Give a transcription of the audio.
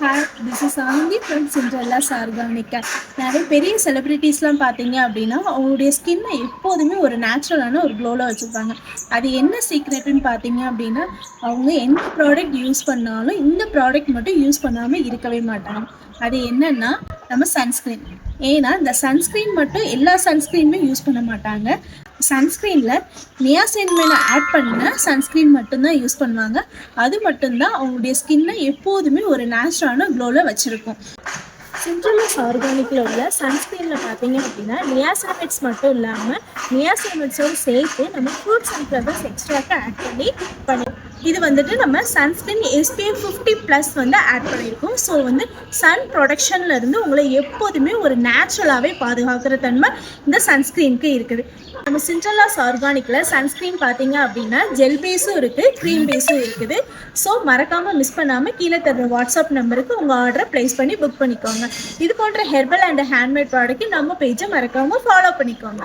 Hi, this is Anandhi from Cinderella's organica. நிறைய பெரிய செலிப்ரிட்டிஸ்லாம் பார்த்தீங்க அப்படின்னா அவங்களுடைய ஸ்கின்னை எப்போதுமே ஒரு நேச்சுரலான ஒரு க்ளோவில் வச்சுருப்பாங்க. அது என்ன சீக்ரெட்டுன்னு பார்த்தீங்க அப்படின்னா, அவங்க எந்த ப்ராடக்ட் யூஸ் பண்ணாலும் இந்த ப்ராடக்ட் மட்டும் யூஸ் பண்ணாமல் இருக்கவே மாட்டாங்க. அது என்னன்னா நம்ம சன்ஸ்க்ரீன். ஏன்னா இந்த சன்ஸ்க்ரீன் மட்டும் எல்லா சன்ஸ்க்ரீனுமே யூஸ் பண்ண மாட்டாங்க. சன்ஸ்க்ரீனில் நியாசினமைனை ஆட் பண்ண சன்ஸ்க்ரீன் மட்டும்தான் யூஸ் பண்ணுவாங்க. அது மட்டும்தான் அவங்களுடைய ஸ்கின்னை எப்போதுமே ஒரு நேச்சுரலான க்ளோவில் வச்சுருக்கும். சிண்ட்ரெல்லாஸ் ஆர்கானிக்கில் உள்ள சன்ஸ்க்ரீனில் பார்த்தீங்க அப்படின்னா நியாசினமைட்ஸ் மட்டும் இல்லாமல் நியாசினமைட்ஸோடு சேர்த்து நம்ம ஃப்ரூட்ஸ் அண்ட் ஃப்ளவர்ஸ் எக்ஸ்ட்ராக்டாக ஆட் பண்ணி இது வந்துட்டு நம்ம சன்ஸ்க்ரீன் SPF 50+ ஆட் பண்ணியிருக்கோம். ஸோ சன் ப்ரொடக்ஷன்லேருந்து உங்களை எப்போதுமே ஒரு நேச்சுரலாகவே பாதுகாக்கிற தன்மை இந்த சன்ஸ்க்ரீனுக்கு இருக்குது. நம்ம சிண்ட்ரெல்லாஸ் ஆர்கானிக்கில் சன்ஸ்க்ரீன் பார்த்தீங்க அப்படின்னா ஜெல் பேஸும் இருக்குது, க்ரீம் பேஸும் இருக்குது. ஸோ மறக்காமல் மிஸ் பண்ணாமல் கீழே தர வாட்ஸ்அப் நம்பருக்கு உங்கள் ஆர்டரை ப்ளேஸ் பண்ணி புக் பண்ணிக்கோங்க. இது போன்ற ஹெர்பல் அண்ட் ஹேண்ட்மேட் ப்ராடக்ட் நம்ம பேஜை மறக்காமல் ஃபாலோ பண்ணிக்கோங்க.